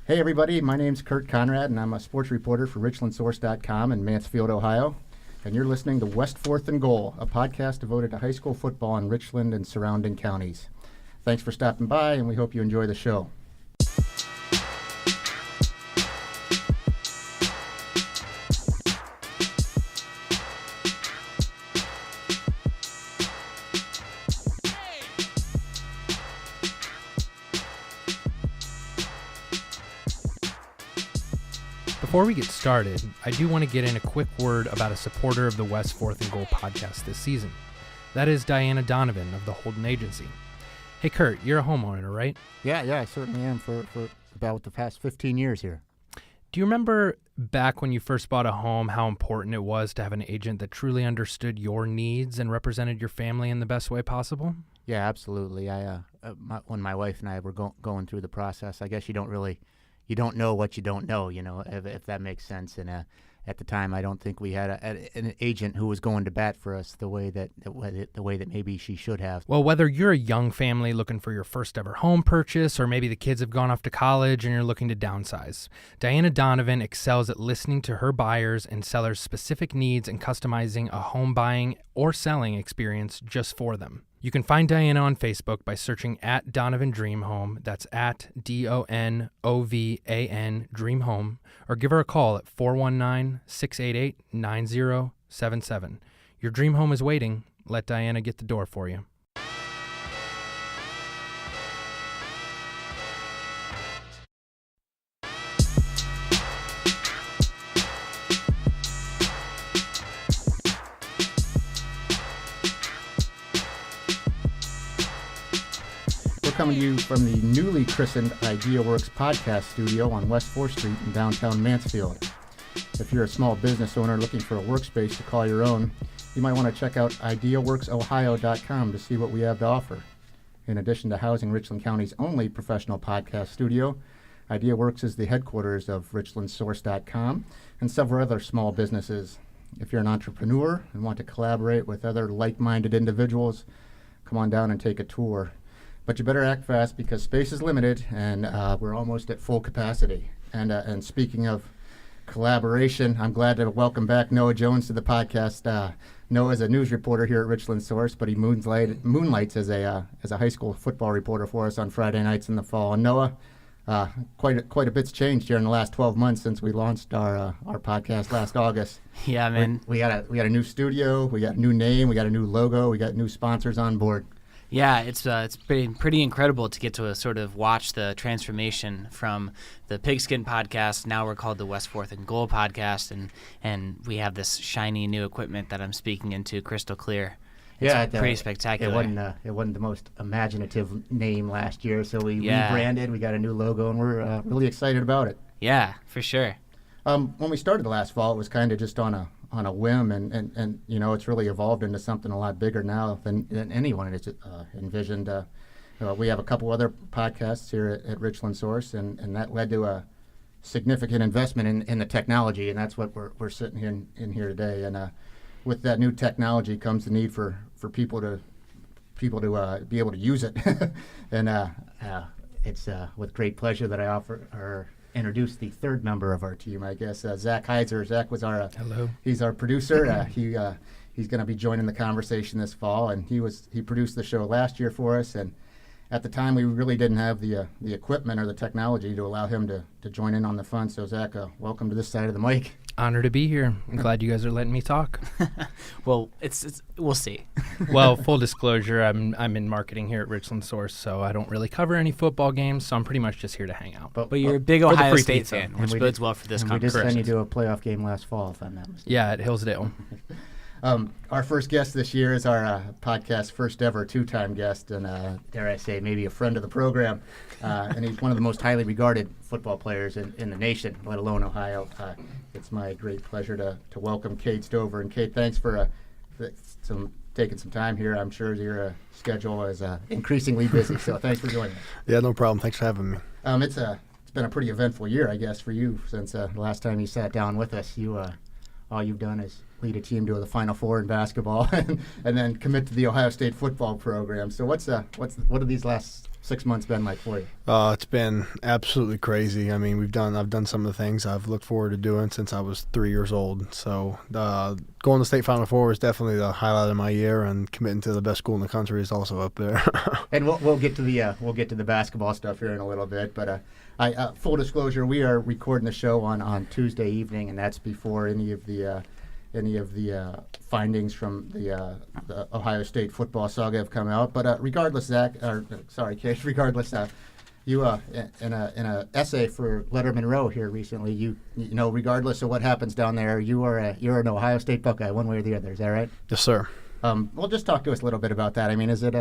Hey everybody, my name's Kurt Conrad and I'm a sports reporter for richlandsource.com in Mansfield, Ohio. And you're listening to West Fourth and Goal, a podcast devoted to high school football in Richland and surrounding counties. Thanks for stopping by and we hope you enjoy the show. Before we get started, I do want to get in a quick word about a supporter of the West Fourth and Goal podcast this season. That is Diana Donovan of the Holden Agency. Hey Kurt, you're a homeowner, right? Yeah, I certainly am for about the past 15 years here. Do you remember back when you first bought a home how important it was to have an agent that truly understood your needs and represented your family in the best way possible? Yeah, absolutely. When my wife and I were going through the process, I guess you don't know what you don't know, if that makes sense. And at the time, I don't think we had an agent who was going to bat for us the way that maybe she should have. Well, whether you're a young family looking for your first ever home purchase, or maybe the kids have gone off to college and you're looking to downsize, Diana Donovan excels at listening to her buyers and sellers' specific needs and customizing a home buying or selling experience just for them. You can find Diana on Facebook by searching at Donovan Dream Home. That's at DONOVAN Dream Home, or give her a call at 419-688-9077. Your dream home is waiting. Let Diana get the door for you. Coming to you from the newly christened IdeaWorks podcast studio on West 4th Street in downtown Mansfield. If you're a small business owner looking for a workspace to call your own, you might want to check out ideaworksohio.com to see what we have to offer. In addition to housing Richland County's only professional podcast studio, IdeaWorks is the headquarters of richlandsource.com and several other small businesses. If you're an entrepreneur and want to collaborate with other like-minded individuals, come on down and take a tour. But you better act fast because space is limited and we're almost at full capacity. And speaking of collaboration, I'm glad to welcome back Noah Jones to the podcast. Noah is a news reporter here at Richland Source, but he moonlights as a high school football reporter for us on Friday nights in the fall. And Noah, quite a bit's changed here in the last 12 months since we launched our podcast last August. Yeah, man. We got a new studio, we got a new name, we got a new logo, we got new sponsors on board. Yeah, it's been pretty incredible to get to sort of watch the transformation from the Pigskin podcast. Now we're called the West Fourth and Goal podcast, and we have this shiny new equipment that I'm speaking into crystal clear. It's pretty spectacular. It wasn't the most imaginative name last year, so we rebranded. We got a new logo, and we're really excited about it. Yeah, for sure. When we started last fall, it was kind of just on a whim, and it's really evolved into something a lot bigger now than anyone had envisioned. We have a couple other podcasts here at Richland Source, and that led to a significant investment in the technology, and that's what we're sitting in here today. And with that new technology comes the need for people to be able to use it. And it's with great pleasure that I introduce the third member of our team, I guess, Zach Heiser. Zach was hello. He's our producer. He's going to be joining the conversation this fall, and he produced the show last year for us. And at the time, we really didn't have the equipment or the technology to allow him to join in on the fun. So Zach, welcome to this side of the mic. Honored to be here. I'm glad you guys are letting me talk. Well, we'll see. Well, full disclosure, I'm in marketing here at Richland Source, so I don't really cover any football games, so I'm pretty much just here to hang out. But you're a big Ohio State fan, which bodes well for this conference. We just sent you to a playoff game last fall, if I'm not mistaken. Yeah, at Hillsdale. Our first guest this year is our podcast first ever two-time guest, and dare I say, maybe a friend of the program. And he's one of the most highly regarded football players in the nation, let alone Ohio. It's my great pleasure to welcome Cade Stover. And Cade, thanks for taking some time here. I'm sure your schedule is increasingly busy, so thanks for joining us. Yeah, no problem. Thanks for having me. It's been a pretty eventful year, I guess, for you since the last time you sat down with us. All you've done is lead a team to the Final Four in basketball and then commit to the Ohio State football program. So what have these last 6 months been like for you? It's been absolutely crazy. I mean, I've done some of the things I've looked forward to doing since I was 3 years old. So going to state Final Four is definitely the highlight of my year, and committing to the best school in the country is also up there. And we'll get to the basketball stuff here in a little bit. But full disclosure, we are recording the show on Tuesday evening, and that's before any of the findings from the Ohio State football saga have come out. But regardless, Cade, regardless, you in a essay for Letterman Row here recently, you know, regardless of what happens down there, you're an Ohio State Buckeye one way or the other. Is that right? Yes, sir. Well, just talk to us a little bit about that. I mean, is it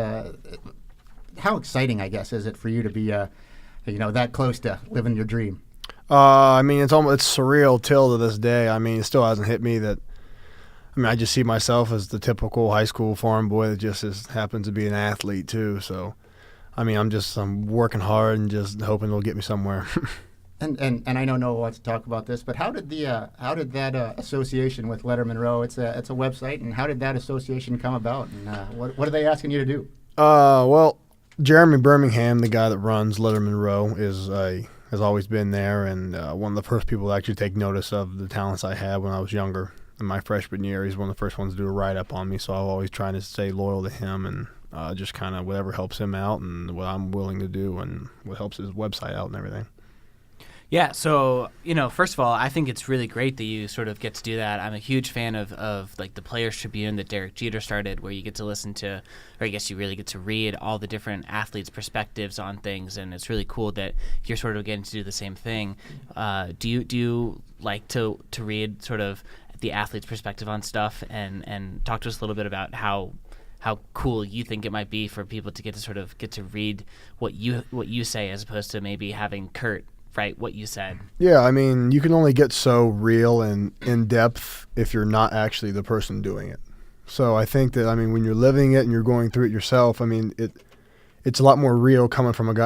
how exciting, I guess, is it for you to be that close to living your dream? I mean, it's surreal till to this day. I mean, it still hasn't hit me that. I mean, I just see myself as the typical high school farm boy that just happens to be an athlete too. So, I mean, I'm working hard and just hoping it'll get me somewhere. And I know Noah wants to talk about this, but how did that association with Letterman Row? It's a website, and how did that association come about? And what are they asking you to do? Well, Jeremy Birmingham, the guy that runs Letterman Row, has always been there, and one of the first people to actually take notice of the talents I had when I was younger. In my freshman year, he's one of the first ones to do a write-up on me, so I'm always trying to stay loyal to him and just kind of whatever helps him out and what I'm willing to do and what helps his website out and everything. Yeah, so, first of all, I think it's really great that you sort of get to do that. I'm a huge fan of like the Players Tribune that Derek Jeter started, where you get to listen to, or I guess you really get to read all the different athletes' perspectives on things, and it's really cool that you're sort of getting to do the same thing. Do you like to read sort of the athlete's perspective on stuff, and talk to us a little bit about how cool you think it might be for people to get to read what you say, as opposed to maybe having Kurt write what you said. Yeah, I mean, you can only get so real and in depth if you're not actually the person doing it. So I think that, I mean, when you're living it and you're going through it yourself, I mean, it's a lot more real coming from an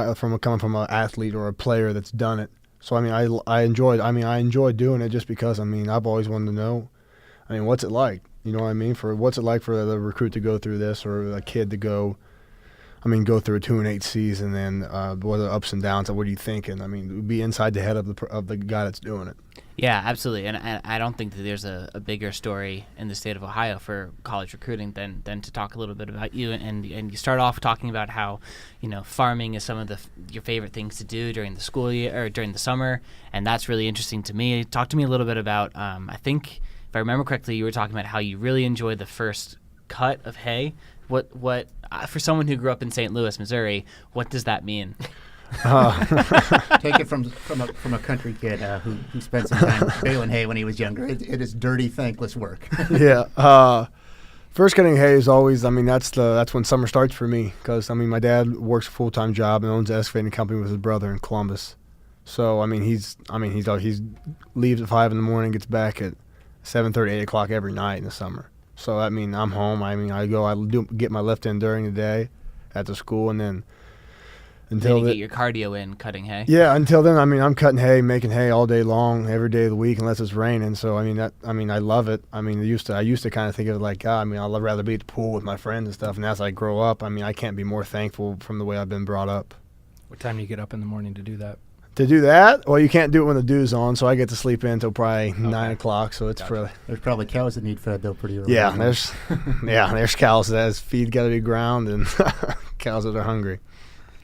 athlete or a player that's done it. So I mean, I enjoy doing it just because, I mean, I've always wanted to know, I mean, what's it like? You know what I mean? What's it like for the recruit to go through this, or a kid to go through a 2-8 season, and what are the ups and downs, and what are you thinking? I mean, be inside the head of the guy that's doing it. Yeah, absolutely. And I don't think that there's a bigger story in the state of Ohio for college recruiting than to talk a little bit about you. And you start off talking about how, farming is some of your favorite things to do during the school year or during the summer, and that's really interesting to me. Talk to me a little bit about, I think, if I remember correctly, you were talking about how you really enjoyed the first cut of hay. What for someone who grew up in St. Louis, Missouri, what does that mean? Take it from a country kid who spent some time baling hay when he was younger. It is dirty, thankless work. Yeah. First cutting hay is always, I mean, that's when summer starts for me, because, I mean, my dad works a full-time job and owns an excavating company with his brother in Columbus. So, I mean, he leaves at 5 in the morning, gets back at 7:30, 8 o'clock every night in the summer. So, I mean, I'm home. I mean, I get my lift in during the day at the school, and then until you get your cardio in cutting hay. Yeah, until then, I mean, I'm cutting hay, making hay all day long, every day of the week, unless it's raining. So, I mean, I love it. I mean, I used to kind of think of it like, I mean, I'd rather be at the pool with my friends and stuff. And as I grow up, I mean, I can't be more thankful from the way I've been brought up. What time do you get up in the morning to do that? To do that? Well, you can't do it when the dew's on, so I get to sleep in until probably 9 o'clock. So it's really. There's probably cows that need fed though pretty early. Yeah, there's cows that has feed got to be ground, and cows that are hungry.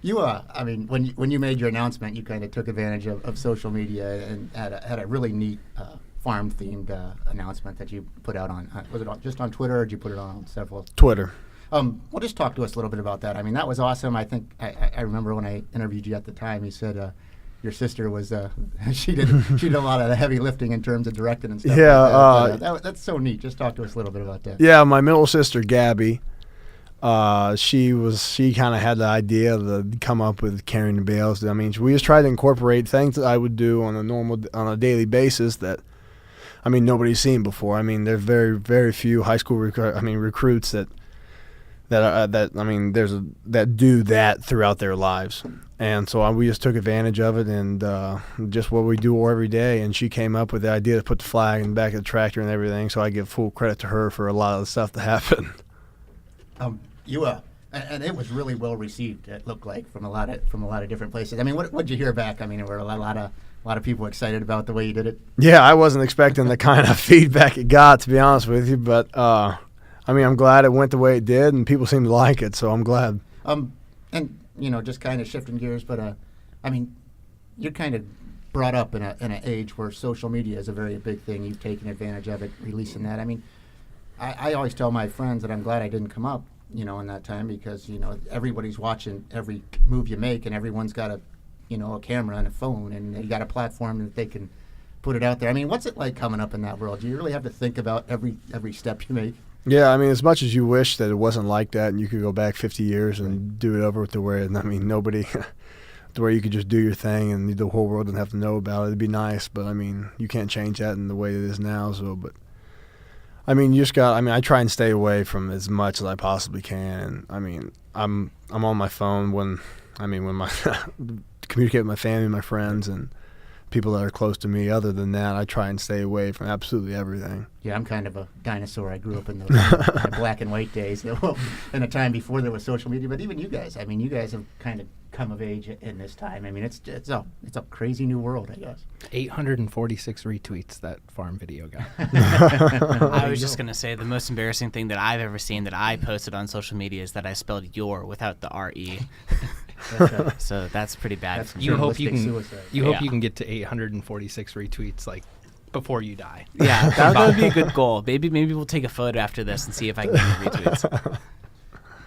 You, I mean, when you made your announcement, you kind of took advantage of social media and had a really neat farm-themed announcement that you put out on. Was it just on Twitter, or did you put it on several? Twitter. Well, just talk to us a little bit about that. I mean, that was awesome. I think I remember when I interviewed you at the time, you said your sister was she did a lot of the heavy lifting in terms of directing and stuff. Yeah, like that. That's so neat. Just talk to us a little bit about that. Yeah, my middle sister Gabby. She kind of had the idea to come up with carrying the bales. I mean, we just tried to incorporate things that I would do on a daily basis that, I mean, nobody's seen before. I mean, there's very, very few high school recruits that do that throughout their lives. And so we just took advantage of it, and just what we do every day. And she came up with the idea to put the flag in the back of the tractor and everything. So I give full credit to her for a lot of the stuff that happened. And it was really well received. It looked like from a lot of different places. I mean, what'd you hear back? I mean, were a lot of people excited about the way you did it? Yeah, I wasn't expecting the kind of feedback it got, to be honest with you. But I mean, I'm glad it went the way it did, and people seem to like it. So I'm glad. And just kind of shifting gears, but I mean, you're kind of brought up in an age where social media is a very big thing. You've taken advantage of it, releasing that. I mean, I always tell my friends that I'm glad I didn't come up, in that time, because everybody's watching every move you make, and everyone's got a camera and a phone, and you got a platform that they can put it out there. I mean, what's it like coming up in that world? Do you really have to think about every step you make? Yeah, I mean, as much as you wish that it wasn't like that, and you could go back 50 years and do it over to where, nobody, to where you could just do your thing and the whole world didn't have to know about it. It'd be nice, but I mean, you can't change that in the way it is now. So, but I mean, I try and stay away from as much as I possibly can. And I mean, I'm on my phone when my communicate with my family, my friends, and people that are close to me. Other than that, I try and stay away from absolutely everything. Yeah, I'm kind of a dinosaur. I grew up in the black and white days, in a time before there was social media. But even you guys, I mean, you guys have kind of come of age in this time. I mean, it's a crazy new world, I guess. 846 retweets that farm video got. I was just going to say the most embarrassing thing that I've ever seen that I posted on social media is that I spelled your without the R-E. So that's pretty bad. That's You hope you can. suicide. You hope you can get to 846 retweets like before you die. Yeah, that would be a good goal. Maybe we'll take a photo after this and see if I can get any retweets.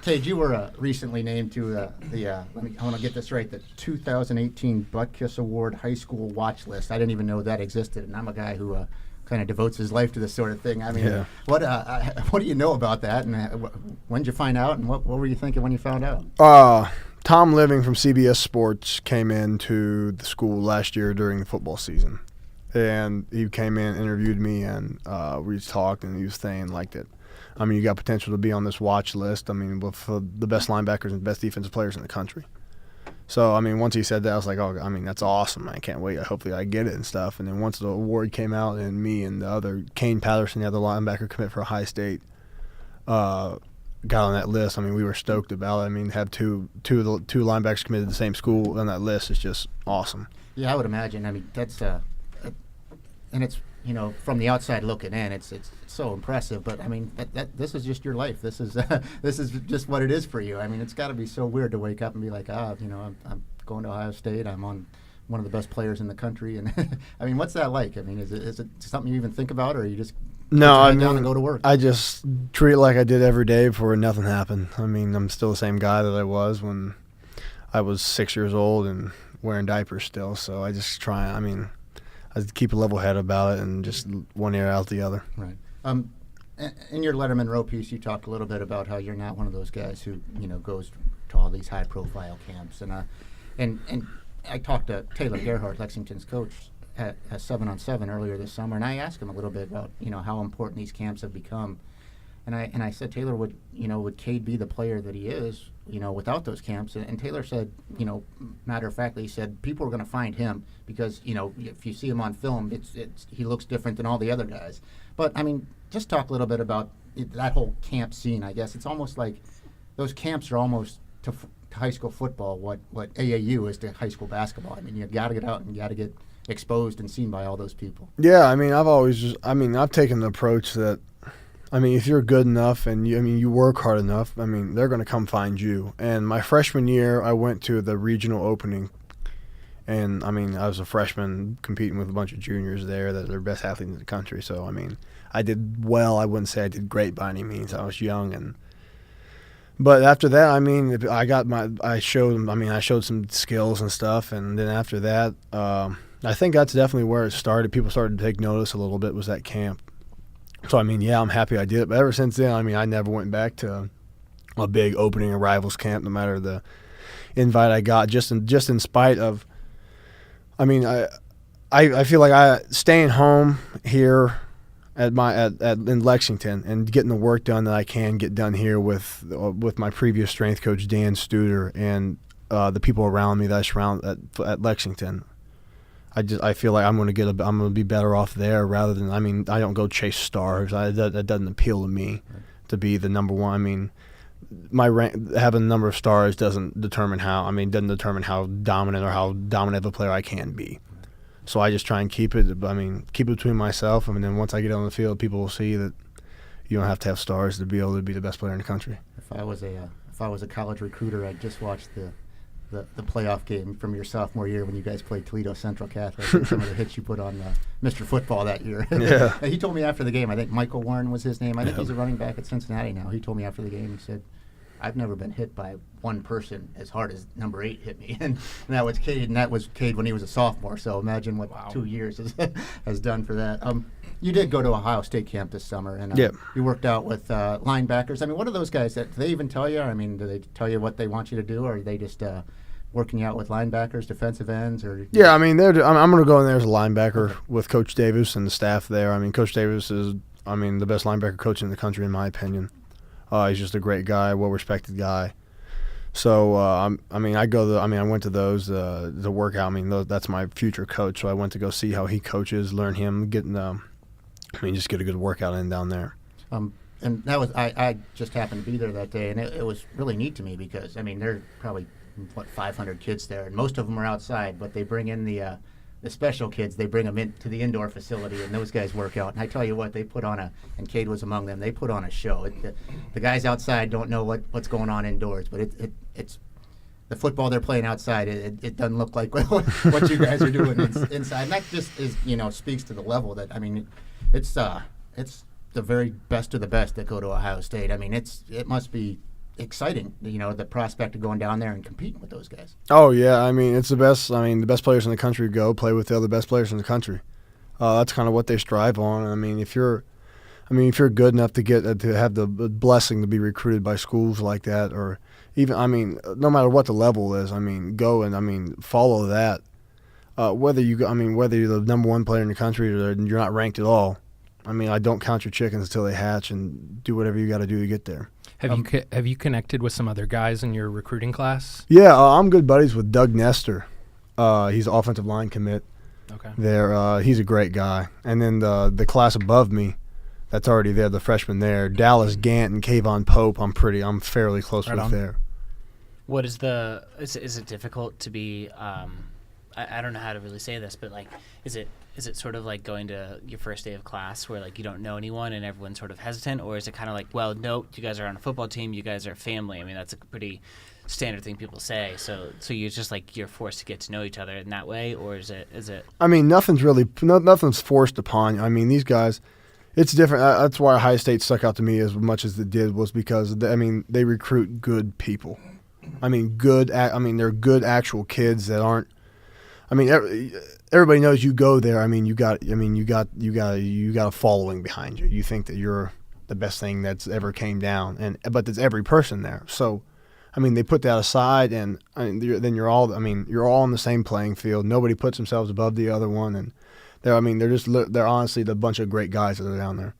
Cade, you were recently named to I want to get this right, the 2018 Buttkiss Award High School Watch List. I didn't even know that existed, and I'm a guy who kind of devotes his life to this sort of thing. I mean, what do you know about that, and when did you find out, and what were you thinking when you found out? Tom Living from CBS Sports came into the school last year during the football season, and he came in, interviewed me, and we talked, and he was saying like that. I mean, you got potential to be on this watch list. I mean, with the best linebackers and best defensive players in the country. So, I mean, once he said that, I was like, oh, I mean, that's awesome. I can't wait. Hopefully I get it and stuff. And then once the award came out and me and the other, Kane Patterson, the other linebacker commit for Ohio State, got on that list. I mean, we were stoked about it. I mean, have two linebackers committed to the same school on that list is just awesome. Yeah, I would imagine. I mean, that's and it's from the outside looking in, it's so impressive. But I mean, this is just your life. This is just what it is for you. I mean, it's got to be so weird to wake up and be like, I'm going to Ohio State. I'm on one of the best players in the country. And I mean, what's that like? I mean, is it something you even think about, or you just down and go to work? I just treat it like I did every day before nothing happened. I mean, I'm still the same guy that I was when I was 6 years old and wearing diapers still. So I just try. I mean, I keep a level head about it and just one ear out the other. Right. In your Letterman Row piece, you talked a little bit about how you're not one of those guys who goes to all these high-profile camps, and I talked to Taylor Gerhardt, Lexington's coach, at 7-on-7 earlier this summer, and I asked him a little bit about how important these camps have become, and I said, Taylor, would Cade be the player that he is without those camps? And Taylor said, matter of fact, he said people are going to find him because if you see him on film, he looks different than all the other guys. But I mean, just talk a little bit about that whole camp scene. I guess it's almost like those camps are almost to high school football what AAU is to high school basketball. I mean, you got to get out and you got to get exposed and seen by all those people. Yeah, I mean, I've taken the approach that, I mean, if you're good enough and you work hard enough, I mean, they're going to come find you. And my freshman year, I went to the regional opening, and I mean, I was a freshman competing with a bunch of juniors there that are the best athletes in the country. So I mean, I did well. I wouldn't say I did great by any means. I was young, but after that, I mean, I showed some skills and stuff, and then after that, I think that's definitely where it started. People started to take notice a little bit, was that camp. So I mean, yeah, I'm happy I did it. But ever since then, I mean, I never went back to a big opening arrivals camp, no matter the invite I got. Just in spite of, I mean, I feel like staying home here in Lexington and getting the work done that I can get done here with my previous strength coach Dan Studer and the people around me that I surround at Lexington. I feel like I'm going to be better off there rather than, I mean, I don't go chase stars. That doesn't appeal to me to be the number one. I mean, my rank, having a number of stars doesn't determine how dominant of a player I can be. So I just try and keep it between myself, and then once I get on the field, people will see that you don't have to have stars to be able to be the best player in the country. If I was a college recruiter, I'd just watch the playoff game from your sophomore year when you guys played Toledo Central Catholic and some of the hits you put on Mr. Football that year. Yeah. And he told me after the game, I think Michael Warren was his name. I think he's a running back at Cincinnati now. He told me after the game, he said, I've never been hit by one person as hard as number 8 hit me. And that was Cade, and that was Cade when he was a sophomore. So imagine what 2 years has done for that. You did go to Ohio State camp this summer, and you worked out with linebackers. I mean, what are those guys? Do they even tell you? I mean, do they tell you what they want you to do, or are they just working out with linebackers, defensive ends? Or yeah, I mean, I'm going to go in there as a linebacker with Coach Davis and the staff there. I mean, Coach Davis is, the best linebacker coach in the country, in my opinion. He's just a great guy, well-respected guy. So, I went to those to work out. I mean, that's my future coach. So I went to go see how he coaches, learn him, just get a good workout in down there. And that was I just happened to be there that day, and it was really neat to me because, I mean, there are probably, 500 kids there, and most of them are outside, but they bring in the special kids. They bring them into the indoor facility, and those guys work out. And I tell you what, they put on and Cade was among them, they put on a show. The guys outside don't know what's going on indoors, but it's the football they're playing outside. It doesn't look like what you guys are doing inside. And that just is, speaks to the level that, I mean, it's the very best of the best that go to Ohio State. I mean, it must be exciting, the prospect of going down there and competing with those guys. Oh yeah, I mean, it's the best. I mean, the best players in the country go play with the other best players in the country. That's kind of what they strive on. I mean, if you're good enough to have the blessing to be recruited by schools like that, or even, no matter what the level is, go and follow that. Whether you're the number 1 player in the country or you're not ranked at all, I don't count your chickens until they hatch, and do whatever you got to do to get there. Have you connected with some other guys in your recruiting class? Yeah, I'm good buddies with Doug Nestor. He's an offensive line commit. Okay. There, he's a great guy. And then the class above me, that's already there, the freshman there, Dallas Gant and Kayvon Pope. I'm fairly close with there. What is is it difficult to be? I don't know how to really say this, but is it sort of like going to your first day of class where you don't know anyone and everyone's sort of hesitant, or is it kind of like, well, no, you guys are on a football team, you guys are family? I mean, that's a pretty standard thing people say. So you're just you're forced to get to know each other in that way, or is it? I mean, nothing's forced upon you. I mean, these guys, it's different. That's why Ohio State stuck out to me as much as it did, was because they recruit good people. They're good actual kids that aren't. Everybody knows you go there. You got a following behind you. You think that you're the best thing that's ever came down, but there's every person there. So, they put that aside, and then you're all on the same playing field. Nobody puts themselves above the other one, and they're honestly the bunch of great guys that are down there.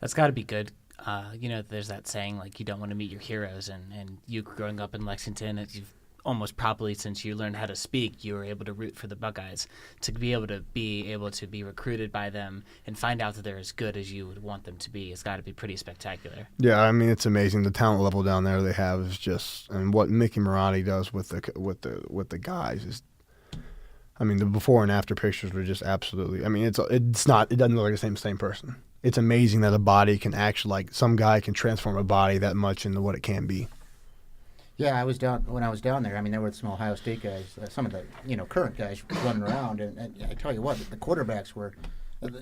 That's got to be good. There's that saying you don't want to meet your heroes, and you growing up in Lexington, you've almost probably, since you learned how to speak, you were able to root for the Buckeyes. To be able to be recruited by them and find out that they're as good as you would want them to be, it's got to be pretty spectacular. Yeah, it's amazing. The talent level down there they have is just, and what Mickey Marotti does with the guys is, the before and after pictures were just absolutely. It doesn't look like the same person. It's amazing that a body can actually, some guy can transform a body that much into what it can be. Yeah, when I was down there. There were some Ohio State guys, some of the current guys running around, and I tell you what, the quarterbacks were.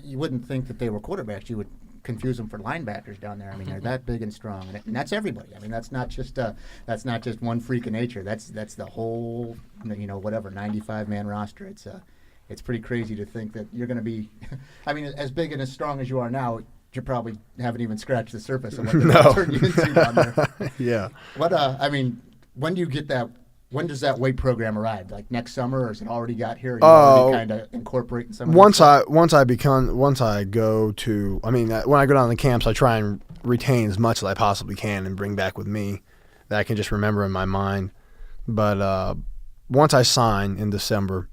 You wouldn't think that they were quarterbacks. You would confuse them for linebackers down there. They're that big and strong, and that's everybody. That's not just one freak of nature. That's the whole 95-man roster. It's pretty crazy to think that you're going to be, as big and as strong as you are now. You probably haven't even scratched the surface of what they're turning you into down there. Yeah. What when do you get that? When does that weight program arrive? Next summer, or is it already got here? Are you already kind of incorporating some of once I go to, when I go down to the camps, I try and retain as much as I possibly can and bring back with me that I can just remember in my mind. But once I sign in December,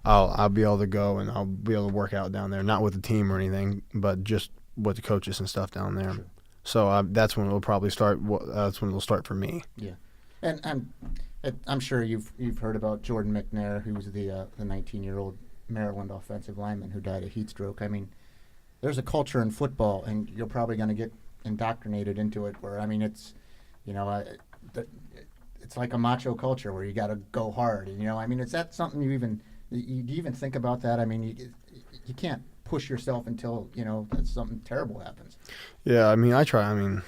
I'll be able to go and I'll be able to work out down there, not with the team or anything, but just with the coaches and stuff down there. So that's when it'll probably start. That's when it'll start for me. Yeah, and I'm sure you've heard about Jordan McNair, who was the 19-year-old Maryland offensive lineman who died of heat stroke. I mean, there's a culture in football, and you're probably going to get indoctrinated into it. Where I mean, it's it's like a macho culture where you got to go hard. And I mean, is that something you even think about that? I mean, you can't push yourself until something terrible happens. Yeah, I mean, I try. I mean,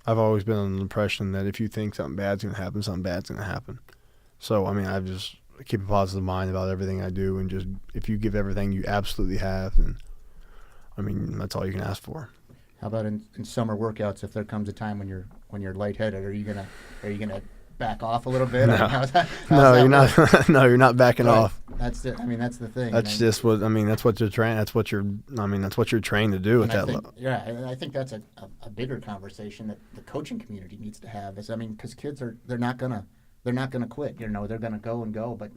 I've always been under the impression that if you think something bad's going to happen, something bad's going to happen. So, I mean, I just keep a positive mind about everything I do, and just if you give everything you absolutely have, then, I mean, that's all you can ask for. How about in summer workouts? If there comes a time when you're lightheaded, are you gonna back off a little bit? No, how's that you're not. No, you're not backing off. That's it. I mean, that's the thing. That's just what I mean. That's what you're trained. That's what you're trained to do at that level. Yeah, and I think that's a bigger conversation that the coaching community needs to have. Because kids they're not gonna quit. They're gonna go and go, but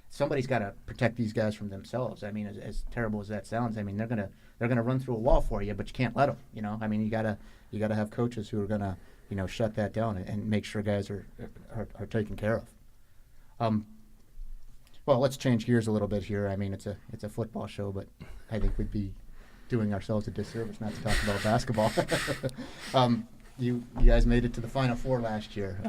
somebody's got to protect these guys from themselves. I mean, as terrible as that sounds, I mean they're gonna run through a wall for you, but you can't let them. I mean, you gotta have coaches who are gonna shut that down and make sure guys are taken care of. Well, let's change gears a little bit here. I mean, it's a football show, but I think we'd be doing ourselves a disservice not to talk about basketball. You guys made it to the Final Four last year.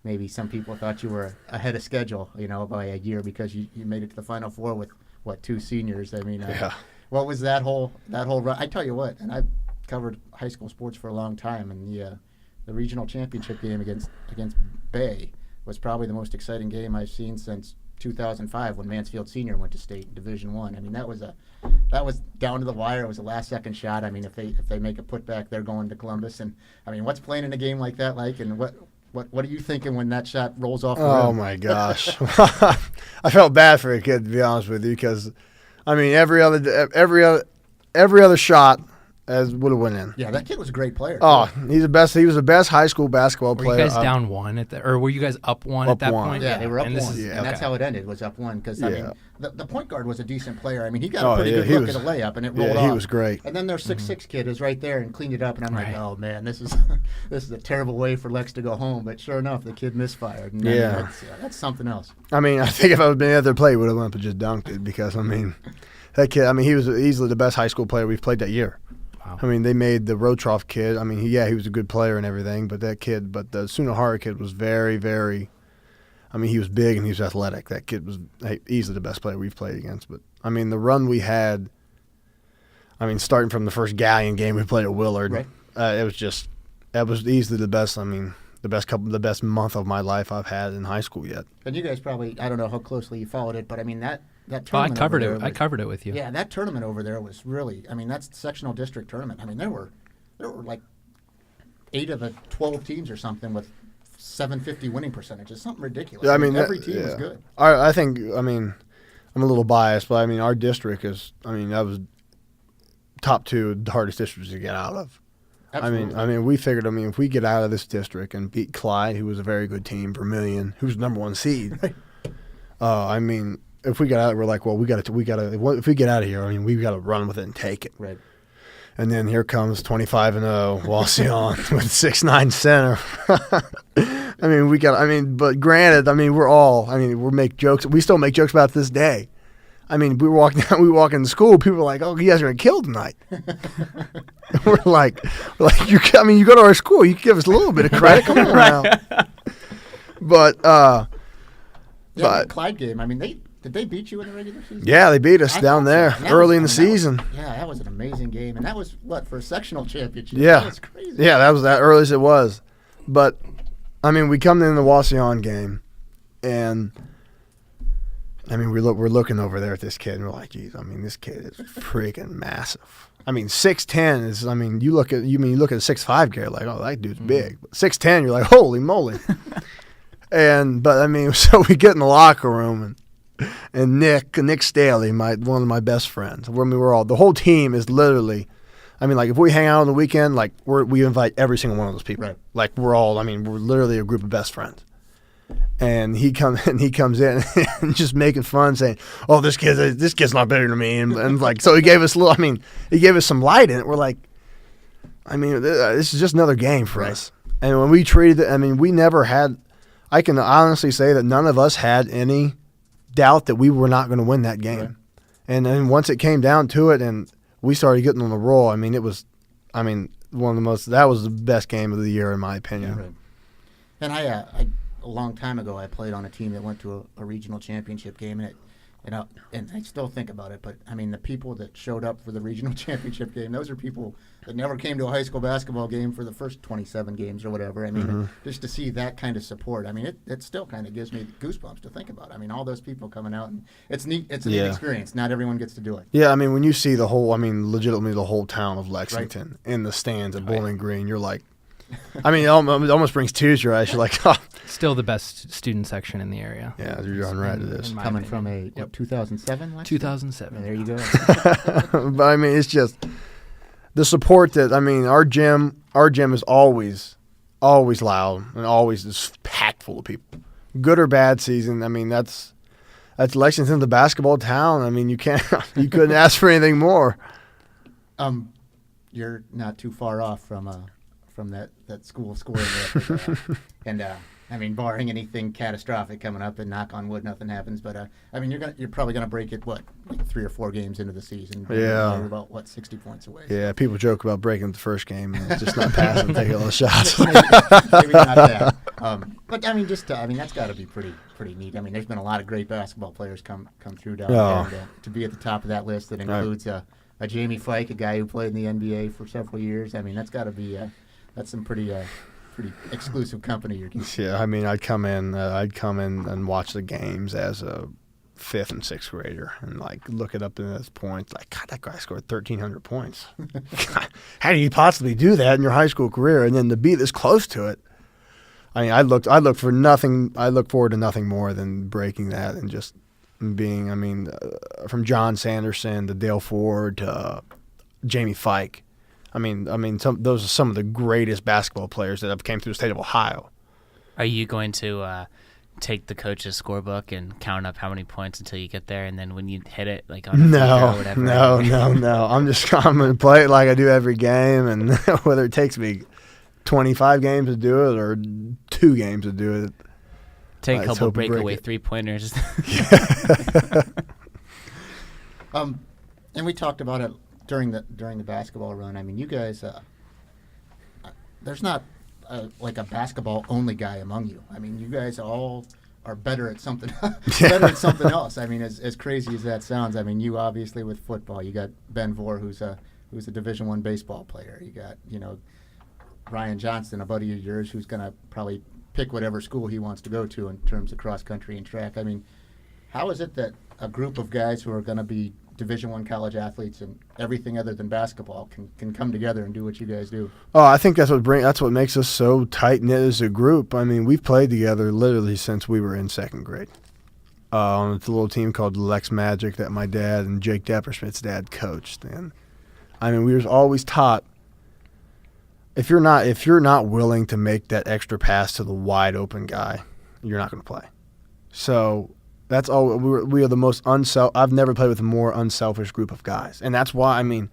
Maybe some people thought you were ahead of schedule, by a year because you made it to the Final Four with two seniors. I mean, yeah. What was that whole run? I tell you what, and I've covered high school sports for a long time, and the regional championship game against Bay was probably the most exciting game I've seen since 2005 when Mansfield Senior went to state in Division I. I mean, that was down to the wire. It was a last-second shot. I mean, if they make a putback, they're going to Columbus. And I mean, what's playing in a game like that like? And what are you thinking when that shot rolls off the rim? Oh my gosh, I felt bad for a kid, to be honest with you, because I mean every other shot would have went in. Yeah, that kid was a great player. Oh, he's the best. He was the best high school basketball player. Were you guys down one or were you guys up one at that point? Yeah, they were up and one, and that's how it ended. Was up one because I mean the point guard was a decent player. I mean, he got a pretty good look at a layup, and it rolled off. He was great. And then their 6'6" kid is right there and cleaned it up, and I'm like, oh man, this is a terrible way for Lex to go home. But sure enough, the kid misfired. And that's something else. I mean, I think if I would have been at their play, would have went up and just dunked it because I mean, that kid. I mean, he was easily the best high school player we've played that year. Wow. I mean, they made the Rotroff kid. I mean, he was a good player and everything, but the Sunahara kid was very, very. I mean, he was big and he was athletic. That kid was easily the best player we've played against. But I mean, the run we had. I mean, starting from the first Galleon game we played at Willard, right. That was easily the best. I mean, the best month of my life I've had in high school yet. And you guys probably, I don't know how closely you followed it, but I mean that tournament. I covered it with you. Yeah, that tournament over there was really. I mean, that's the sectional district tournament. I mean, there were like 8 of the 12 teams or something with 750 winning percentages, something ridiculous. Yeah, I mean every team was good. I think. I mean, I'm a little biased, but I mean our district is. I mean that was top 2 the hardest districts to get out of. Absolutely. I mean, we figured. I mean, if we get out of this district and beat Clyde, who was a very good team, Vermilion, who's the number 1 seed. Right. I mean, if we get out, we're like, well, we got to. If we get out of here, I mean, we've got to run with it and take it. Right. And then here comes 25-0 Wasion with 6'9" center. I mean, but granted, I mean, we make jokes. We still make jokes about it this day. I mean, we walk in school. People are like, "Oh, you guys are gonna kill tonight." we're like, you go to our school. You can give us a little bit of credit. Come on now. But the Clyde game. I mean, did they beat you in the regular season? Yeah, they beat us down there early in the season. That was an amazing game, and that was for a sectional championship. Yeah, that was crazy. Yeah, that was that early as it was. But I mean, we come in the Wasion game, and. I mean, we're looking over there at this kid, and we're like, geez, I mean, this kid is freaking massive. I mean, 6'10" is, I mean, you look at a 6'5" guy, like, oh, that dude's big. But 6'10", you're like, holy moly. But I mean, so we get in the locker room, and Nick Staley, one of my best friends, the whole team is literally, I mean, like, if we hang out on the weekend, like, we invite every single one of those people. Right. Like, we're literally a group of best friends. And he comes in and just making fun, saying, "Oh, this kid's not better than me," and like so he gave us some light in it. We're like, I mean, this is just another game for us. And when we treated it, I mean, we never had – I can honestly say that none of us had any doubt that we were not going to win that game. Right. And then once it came down to it and we started getting on the roll, I mean, it was – I mean, one of the most – that was the best game of the year in my opinion. Yeah, right. And I a long time ago, I played on a team that went to a regional championship game, and I still think about it. But I mean, the people that showed up for the regional championship game, those are people that never came to a high school basketball game for the first 27 games or whatever. I mean, just to see that kind of support, I mean, it still kind of gives me goosebumps to think about. I mean, all those people coming out, and it's neat. It's a neat experience. Not everyone gets to do it. Yeah, I mean, when you see the whole, I mean, legitimately the whole town of Lexington in the stands at Bowling Green, you're like, I mean, it almost brings tears to your eyes. You're like, oh. Still the best student section in the area. Yeah, you're on right to this. Coming from a 2007? 2007. Yeah, there you go. But I mean, it's just the support that, I mean, our gym is always loud and always just packed full of people. Good or bad season, I mean, that's Lexington, the basketball town. I mean, you couldn't ask for anything more. You're not too far off from that school scoring there. And I mean, barring anything catastrophic coming up, and knock on wood, nothing happens. But I mean, you're probably gonna break it like 3 or 4 games into the season. Yeah, you're about 60 points away. Yeah, people joke about breaking the first game and just not passing, taking all the shots. maybe not that. But I mean, that's got to be pretty neat. I mean, there's been a lot of great basketball players come through down there. And, to be at the top of that list that includes a Jamie Fike, a guy who played in the NBA for several years. I mean, that's got to be that's some pretty exclusive company you're keeping. Yeah, I mean, I'd come in and watch the games as a 5th and 6th grader and like look it up in his points. Like, God, that guy scored 1,300 points. God, how do you possibly do that in your high school career? And then to be this close to it, I mean, I look for nothing. I look forward to nothing more than breaking that and just being. I mean, from John Sanderson to Dale Ford to Jamie Fike. I mean, those are some of the greatest basketball players that have came through the state of Ohio. Are you going to take the coach's scorebook and count up how many points until you get there, and then when you hit it, like on or whatever? No. I'm going to play it like I do every game, and whether it takes me 25 games to do it or 2 games to do it. Take a couple breakaway 3-pointers. And we talked about it during the basketball run. I mean, you guys, there's not like a basketball only guy among you. I mean, you guys all are better at something else. I mean, as crazy as that sounds, I mean, you obviously with football, you got Ben Vore, who's a Division I baseball player. You got, Ryan Johnston, a buddy of yours, who's going to probably pick whatever school he wants to go to in terms of cross country and track. I mean, how is it that a group of guys who are going to be Division I college athletes and everything other than basketball can come together and do what you guys do? Oh, I think that's what makes us so tight knit as a group. I mean, we've played together literally since we were in 2nd grade. On a little team called Lex Magic that my dad and Jake Depperschmidt's dad coached. And I mean, we were always taught if you're not willing to make that extra pass to the wide open guy, you're not going to play. So that's all. We are the most I've never played with a more unselfish group of guys, and that's why. I mean,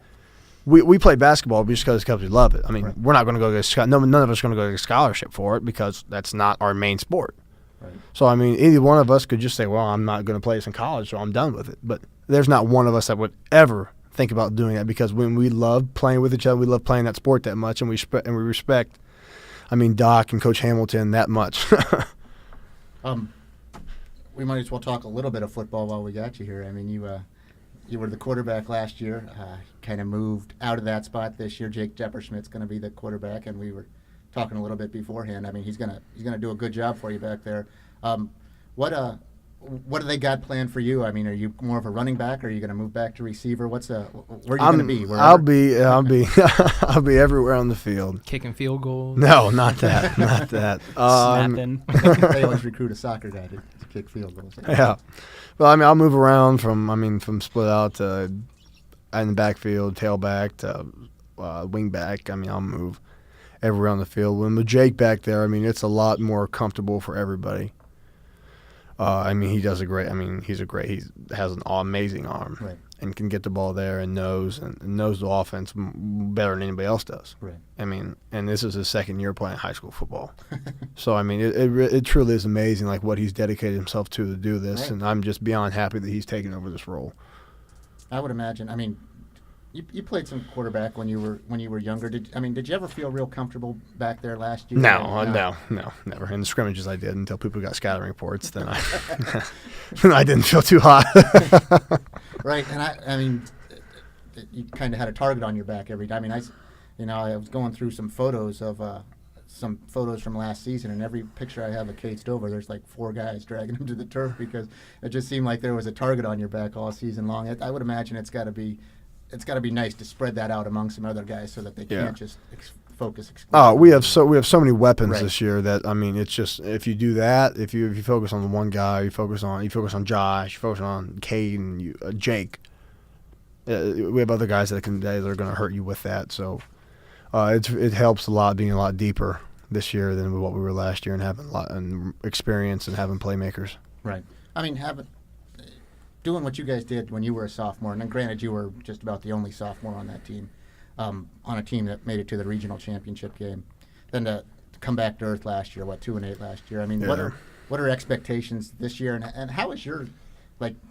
we play basketball just because we love it. I mean, We're not going to go get none of us are going to go get a scholarship for it because that's not our main sport. Right. So I mean, either one of us could just say, "Well, I'm not going to play this in college, so I'm done with it." But there's not one of us that would ever think about doing that because when we love playing with each other, we love playing that sport that much, and we respect. I mean, Doc and Coach Hamilton that much. We might as well talk a little bit of football while we got you here. I mean, you were the quarterback last year, kind of moved out of that spot this year. Jake Depperschmidt's going to be the quarterback, and we were talking a little bit beforehand. I mean, he's gonna do a good job for you back there. What do they got planned for you? I mean, are you more of a running back, or are you going to move back to receiver? Where are you going to be? Wherever? I'll be everywhere on the field. Kicking field goals? No, not that. Not that. Snapping. They always recruit a soccer guy to kick field goals. Yeah. Well, I mean, I'll move around from split out to in the backfield, tailback to wing back. I mean, I'll move everywhere on the field. When with Jake back there, I mean, it's a lot more comfortable for everybody. I mean, he does he has an amazing arm. Right. and can get the ball there and knows the offense better than anybody else does. Right. I mean, and this is his second year playing high school football. So, I mean, it truly is amazing, like, what he's dedicated himself to do this, Right. and I'm just beyond happy that he's taken over this role. I would imagine. I mean, you played some quarterback when you were younger. Did you ever feel real comfortable back there last year? No, never. In the scrimmages I did until people got scouting reports. Then I didn't feel too hot. Right, and I mean, you kind of had a target on your back every time. I mean, I was going through some photos from last season, and every picture I have of Cade Stover, there's like 4 guys dragging him to the turf because it just seemed like there was a target on your back all season long. I would imagine it's got to be nice to spread that out among some other guys so that they can't just focus exclusively. Oh, we have so many weapons Right. this year that, I mean, it's just, if you do that, if you focus on the one guy, you focus on Josh, you focus on Cade and Jake. We have other guys that are going to hurt you with that. So it helps a lot being a lot deeper this year than what we were last year, and having a lot and experience and having playmakers. Right. I mean, doing what you guys did when you were a sophomore, and then granted you were just about the only sophomore on that team, on a team that made it to the regional championship game, then to come back to earth last year, 2-8 last year. I mean, Yeah. what are expectations this year, and how is your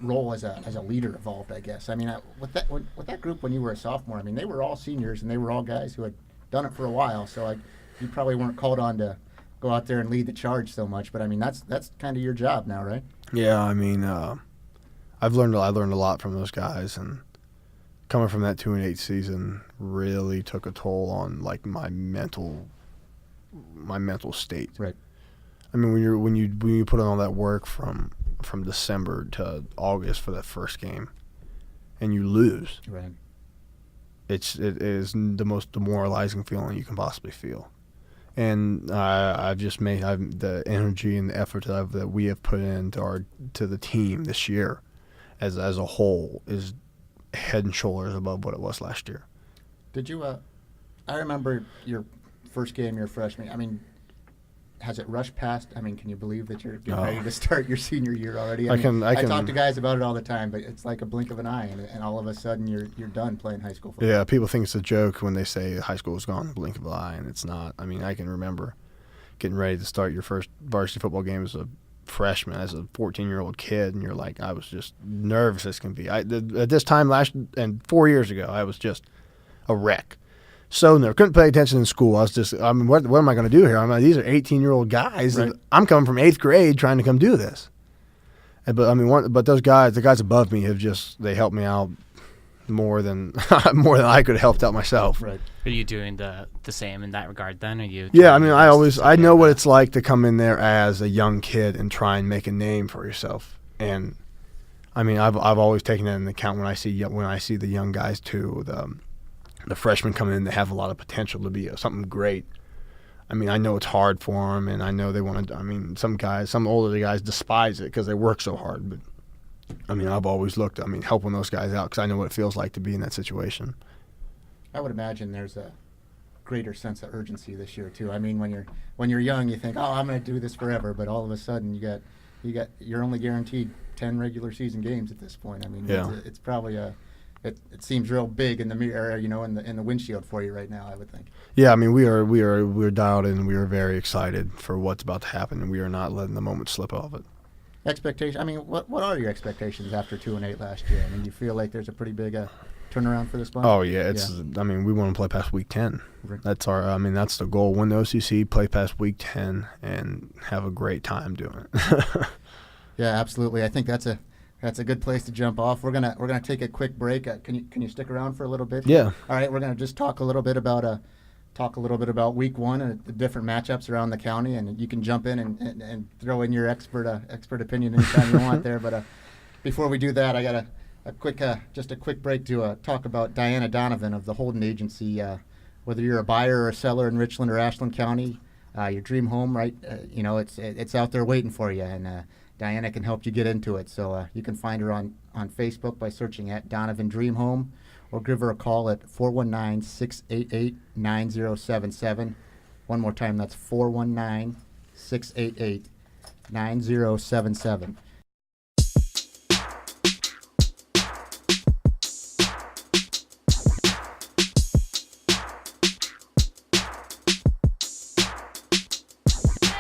role as a leader evolved? I guess. I mean, with that group when you were a sophomore, I mean, they were all seniors and they were all guys who had done it for a while, so you probably weren't called on to go out there and lead the charge so much. But I mean, that's kind of your job now, right? Yeah, I mean, I learned a lot from those guys, and coming from that 2-8 season really took a toll on, like, my mental state. Right. I mean, when you put in all that work from December to August for that first game, and you lose, Right. it is the most demoralizing feeling you can possibly feel. And I've just made the energy and the effort that we have put into the team this year, as a whole, is head and shoulders above what it was last year. Did you? I remember your first game, your freshman. I mean, has it rushed past? I mean, can you believe that you're ready to start your senior year already? I talk to guys about it all the time, but it's like a blink of an eye, and all of a sudden you're done playing high school football. Yeah, people think it's a joke when they say high school is gone in the blink of an eye, and it's not. I mean, I can remember getting ready to start your first varsity football game as a freshman, as a 14-year-old kid, and you're like, I was just nervous as can be. At this time and 4 years ago, I was just a wreck. So never couldn't pay attention in school. I was just, I mean, what am I going to do here? I mean, these are 18-year-old guys. Right. And I'm coming from 8th grade trying to come do this. But I mean, but those guys, the guys above me, they helped me out more than I could have helped out myself. Right. Are you doing the same in that regard then? Are you? Yeah, I mean, I know what it's like to come in there as a young kid and try and make a name for yourself. And I mean, I've always taken that into account when I see the young guys too. The freshmen come in, they have a lot of potential to be something great. I mean, I know it's hard for them, and I know they want to. I mean, some older guys despise it because they work so hard. But I mean, I've always looked. I mean, helping those guys out because I know what it feels like to be in that situation. I would imagine there's a greater sense of urgency this year too. I mean, when you're young, you think, oh, I'm going to do this forever, but all of a sudden you're only guaranteed 10 regular season games at this point. I mean, yeah. It's probably it seems real big in the mirror, in the windshield for you right now, I would think. Yeah, I mean, we're dialed in. We are very excited for what's about to happen, and we are not letting the moment slip off it. Expectation. I mean, what are your expectations after 2-8 last year? I mean, do you feel like there's a pretty big turnaround for this bunch? Oh yeah, I mean, we want to play past week 10. Right. That's that's the goal. Win the OCC, play past week 10, and have a great time doing it. Yeah, absolutely. I think that's a good place to jump off. We're gonna take a quick break. Can you stick around for a little bit? Yeah. All right. We're gonna just talk a little bit about week 1 and the different matchups around the county, and you can jump in and throw in your expert opinion anytime you want there. But before we do that, I got a quick break to talk about Diana Donovan of the Holden Agency. Whether you're a buyer or a seller in Richland or Ashland County, your dream home, right? It's out there waiting for you, and Diana can help you get into it. So you can find her on Facebook by searching at Donovan Dream Home, or give her a call at 419-688-9077. One more time, that's 419-688-9077.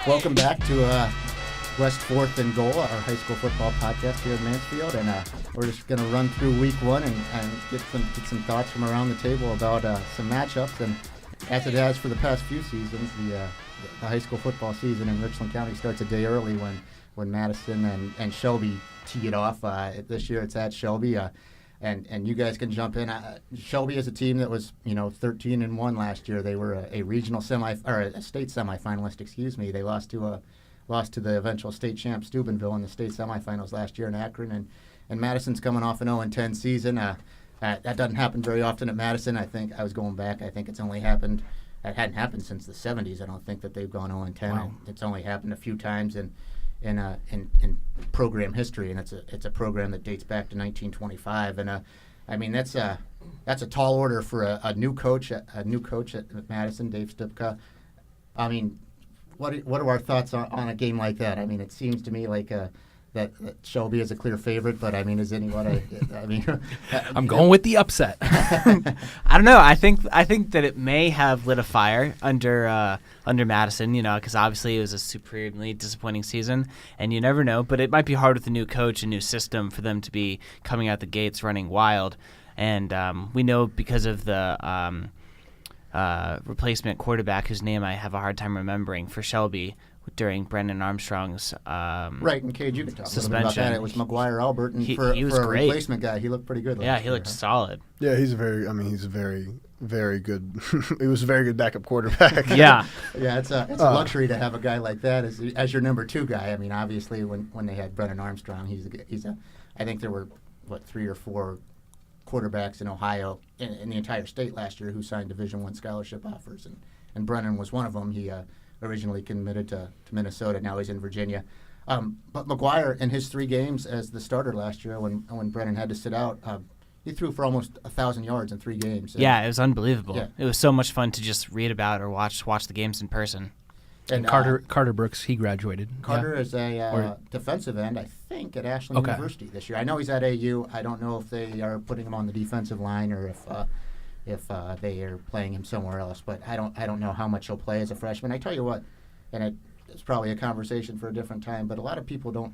Welcome back to West 4th and Goal, our high school football podcast here in Mansfield, and we're just going to run through week one and get some thoughts from around the table about some matchups. And as it has for the past few seasons, the high school football season in Richland County starts a day early when Madison and Shelby tee it off. This year it's at Shelby. And you guys can jump in. Shelby is a team that was 13-1 last year. They were a regional a state semifinalist. Excuse me. They lost to the eventual state champ Steubenville in the state semifinals last year in Akron. And Madison's coming off an 0-10 season. That doesn't happen very often at Madison. I think I was going back. I think it's only happened. It hadn't happened since the 70s. I don't think that they've gone 0-10. Wow. It's only happened a few times in program history, and it's a program that dates back to 1925. And I mean that's a tall order for a new coach at Madison, Dave Stupka. I mean, what are our thoughts on a game like that? I mean, it seems to me like that Shelby is a clear favorite, but I mean, is anyone? I'm going with the upset. I don't know. I think that it may have lit a fire under Madison, because obviously it was a supremely disappointing season, and you never know. But it might be hard with a new coach, a new system, for them to be coming out the gates running wild. And we know because of the replacement quarterback, whose name I have a hard time remembering for Shelby, during Brendan Armstrong's right, and Cade, you can talk suspension. A little bit about that. It was McGuire Albert, and he was for a great. replacement guy, he looked pretty good. Yeah, he looked solid. Yeah, he's a very very good. He was a very good backup quarterback. Yeah, yeah, it's a luxury to have a guy like that as your number two guy. I mean, obviously, when they had Brendan Armstrong, I think there were 3 or 4 quarterbacks in Ohio in the entire state last year who signed Division I scholarship offers, and Brennan was one of them. He originally committed to Minnesota. Now he's in Virginia. But McGuire, in his 3 games as the starter last year, when Brennan had to sit out, he threw for almost 1,000 yards in 3 games. Yeah, it was unbelievable. Yeah. It was so much fun to just read about or watch the games in person. And Carter Brooks, he graduated. Carter is a defensive end, I think, at Ashland University this year. I know he's at AU. I don't know if they are putting him on the defensive line or if they are playing him somewhere else. But I don't know how much he'll play as a freshman. I tell you what, and it's probably a conversation for a different time, but a lot of people don't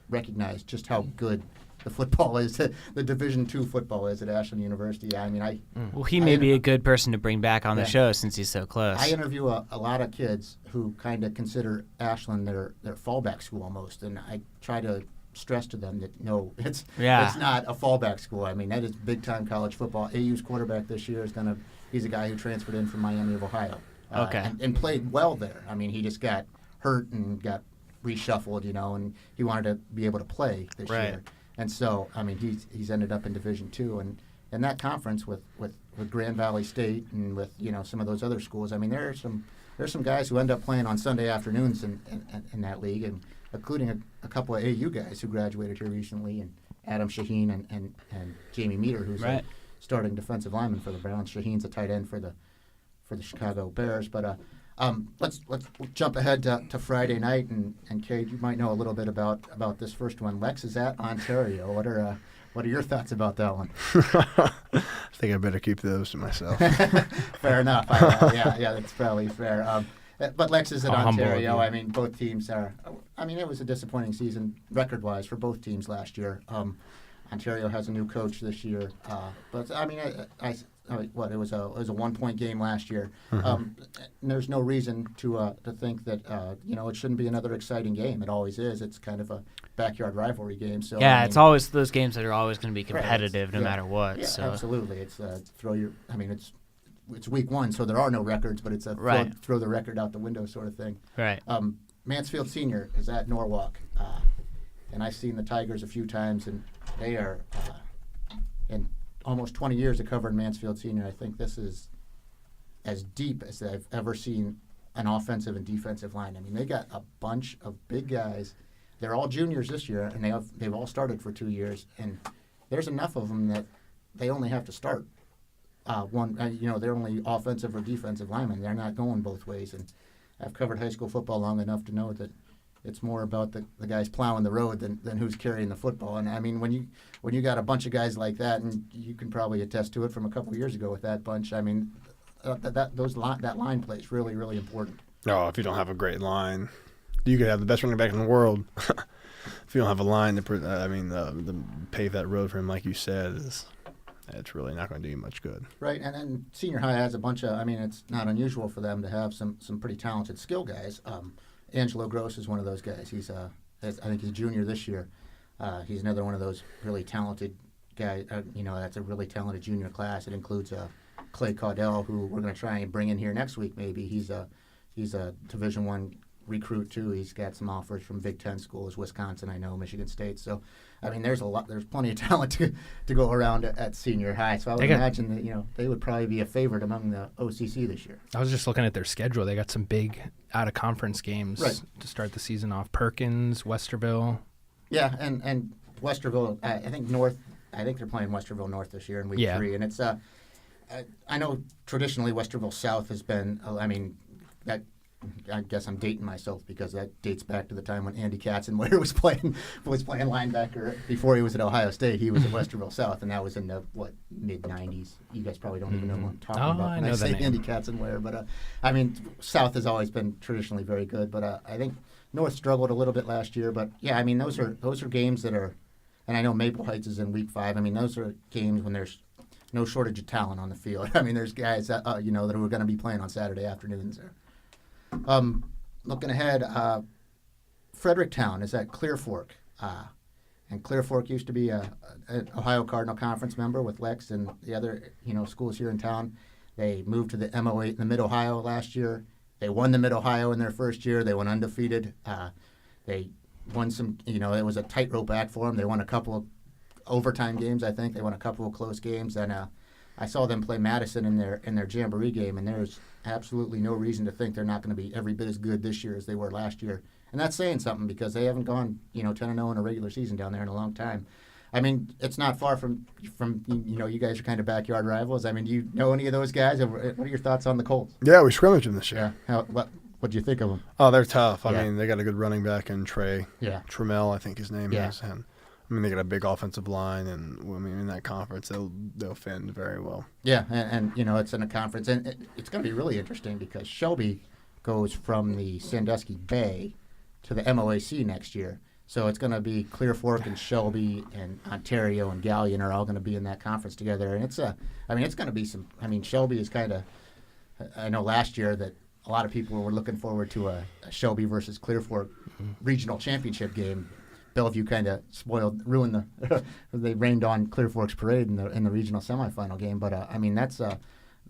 recognize just how good the football is, the Division II football is at Ashland University. I mean, well, he may be a good person to bring back on the show since he's so close. I interview a lot of kids who kind of consider Ashland their fallback school almost, and I try to stress to them that no, it's not a fallback school. I mean, that is big time college football. AU's quarterback this year he's a guy who transferred in from Miami of Ohio, and played well there. I mean, he just got hurt and got reshuffled, and he wanted to be able to play this year. And so, I mean, he's ended up in Division II, and in that conference with Grand Valley State and with some of those other schools. I mean, there's some guys who end up playing on Sunday afternoons in that league, and including a couple of AU guys who graduated here recently, and Adam Shaheen and Jamie Meter, who's a starting defensive lineman for the Browns. Shaheen's a tight end for the Chicago Bears. But let's jump ahead to Friday night, and Cade, you might know a little bit about this first one. Lex is at Ontario. What are your thoughts about that one? I think I better keep those to myself. Fair enough. Yeah, that's probably fair. But Lex is at Ontario. I mean, both teams are. I mean, it was a disappointing season record-wise for both teams last year. Ontario has a new coach this year, but I mean, it was a 1-point game last year. Mm-hmm. There's no reason to think that it shouldn't be another exciting game. It always is. It's kind of a backyard rivalry game. So yeah, it's always those games that are always going to be competitive no matter what. Yeah, so. Absolutely. It's it's week 1, so there are no records, but it's a throw the record out the window sort of thing. Right. Mansfield Senior is at Norwalk, and I've seen the Tigers a few times, and they are in almost 20 years of covering Mansfield Senior. I think this is as deep as I've ever seen an offensive and defensive line. I mean, they got a bunch of big guys. They're all juniors this year, and they've all started for 2 years, and there's enough of them that they only have to start they're only offensive or defensive linemen. They're not going both ways. And I've covered high school football long enough to know that it's more about the guys plowing the road than who's carrying the football. And I mean, when you got a bunch of guys like that, and you can probably attest to it from a couple of years ago with that bunch. I mean, that line play is really, really important. Oh, if you don't have a great line, You could have the best running back in the world. If you don't have a line to pave that road for him, like you said, it's really not going to do you much good. Right, and senior high has a bunch of, it's not unusual for them to have some pretty talented skill guys. Angelo Gross is one of those guys. I think he's a junior this year. He's another one of those really talented guys. That's a really talented junior class. It includes Clay Caudell, who we're going to try and bring in here next week. Maybe he's a Division I recruit too. He's got some offers from Big Ten schools, Wisconsin, I know, Michigan State. So, there's plenty of talent to go around at senior high. So I would imagine that they would probably be a favorite among the OCC this year. I was just looking at their schedule. They got some big out of conference games to start the season off. Perkins, Westerville. Yeah, and Westerville. I think North. I think they're playing Westerville North this year in week 3, and it's. I know traditionally Westerville South has been. I guess I'm dating myself because that dates back to the time when Andy Katzenmoyer was playing linebacker before he was at Ohio State. He was at Westerville South, and that was in the mid '90s. You guys probably don't even know what I'm talking about when I say Andy Katzenmoyer. But South has always been traditionally very good. But I think North struggled a little bit last year. But yeah, those are games that are, and I know Maple Heights is in week 5. Those are games when there's no shortage of talent on the field. There's guys that that are going to be playing on Saturday afternoons there. Looking ahead, Fredericktown is at Clear Fork, and Clear Fork used to be an Ohio Cardinal Conference member with Lex and the other schools here in town. They moved to the MO8 in the Mid-Ohio last year. They won the Mid-Ohio in their first year. They went undefeated. They won some, it was a tightrope act for them. They won a couple of overtime games, I think. They won a couple of close games, and I saw them play Madison in their Jamboree game, and there's absolutely no reason to think they're not going to be every bit as good this year as they were last year. And that's saying something because they haven't gone 10-0 in a regular season down there in a long time. It's not far from you guys are kind of backyard rivals. Do you know any of those guys? What are your thoughts on the Colts? Yeah, we scrimmaged them this year. Yeah. What do you think of them? Oh, they're tough. They got a good running back in Trey. Yeah. Trammell, I think his name is. And they got a big offensive line, and in that conference, they'll fend very well. Yeah, and it's in a conference, and it's going to be really interesting because Shelby goes from the Sandusky Bay to the MOAC next year. So it's going to be Clear Fork and Shelby and Ontario and Galion are all going to be in that conference together, and it's going to be some. Shelby is kind of. I know last year that a lot of people were looking forward to a Shelby versus Clear Fork regional championship game. Bellevue kind of ruined they rained on Clear Fork's parade in the regional semifinal game. But that's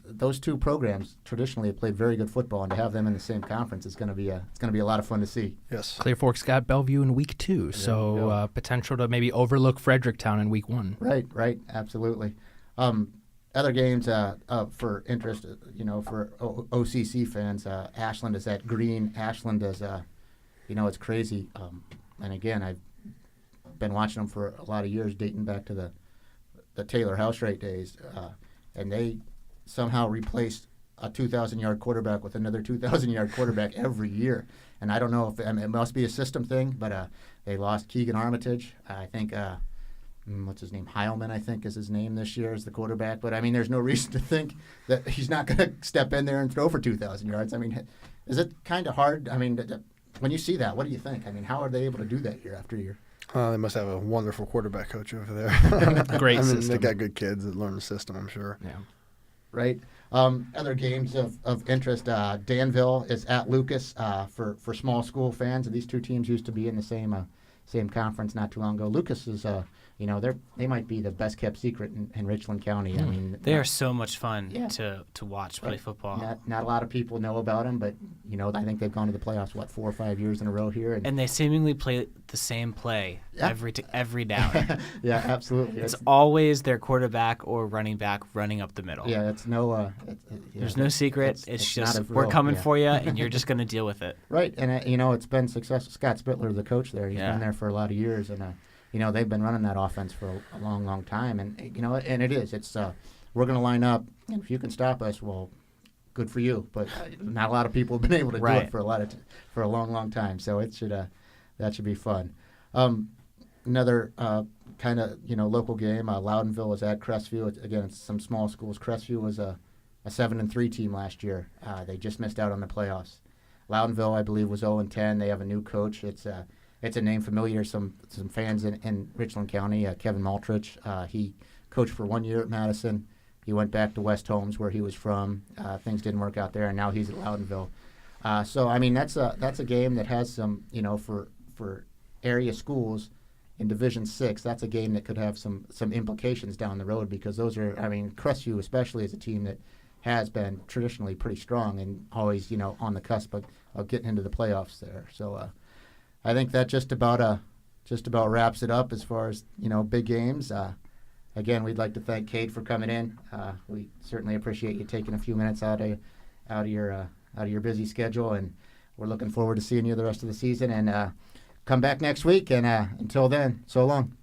those two programs traditionally have played very good football, and to have them in the same conference is going to be a lot of fun to see. Yes, Clear Fork's got Bellevue in week 2, so potential to maybe overlook Fredericktown in week 1. Right, absolutely. Other games for interest, for OCC fans, Ashland is at Green. Ashland is, it's crazy. And again, I've been watching them for a lot of years, dating back to the Taylor Housewright days, and they somehow replaced a 2,000-yard quarterback with another 2,000-yard quarterback every year. And I don't know if it must be a system thing, but they lost Keegan Armitage. I think, what's his name? Heilman, I think, is his name this year as the quarterback. But, there's no reason to think that he's not going to step in there and throw for 2,000 yards. Is it kind of hard? When you see that, what do you think? How are they able to do that year after year? They must have a wonderful quarterback coach over there. Great system. They got good kids that learn the system, I'm sure. Yeah. Right. Other games of interest, Danville is at Lucas for small school fans. And these two teams used to be in the same conference not too long ago. Lucas is, they might be the best kept secret in Richland County. They are so much fun to watch play football. Not a lot of people know about them, but I think they've gone to the playoffs 4 or 5 years in a row here, and they seemingly play the same play every down. Yeah, absolutely. It's always their quarterback or running back running up the middle. Yeah, it's no. There's no secret. It's just we're coming for you, and you're just going to deal with it. Right, and it's been successful. Scott Spittler, the coach there, he's been there for a lot of years, and they've been running that offense for a long, long time, and and it is. It's we're going to line up, and if you can stop us, well, good for you. But not a lot of people have been able to do it for a long, long time. So it should that should be fun. Another kind of local game. Loudonville is at Crestview. It's some small schools. Crestview was a 7-3 team last year. They just missed out on the playoffs. Loudonville, I believe, was 0-10. They have a new coach. It's a name familiar to some fans in Richland County. Kevin Maltrich. He coached for 1 year at Madison. He went back to West Holmes, where he was from. Things didn't work out there, and now he's at Loudonville. So I mean, that's a game that has some, for area schools in Division VI. That's a game that could have some implications down the road, because those are, I mean, Crestview especially is a team that has been traditionally pretty strong and always, on the cusp of getting into the playoffs there. So I think that just about wraps it up as far as big games. Again, we'd like to thank Cade for coming in. We certainly appreciate you taking a few minutes out of your busy schedule, and we're looking forward to seeing you the rest of the season. And come back next week. And until then, so long.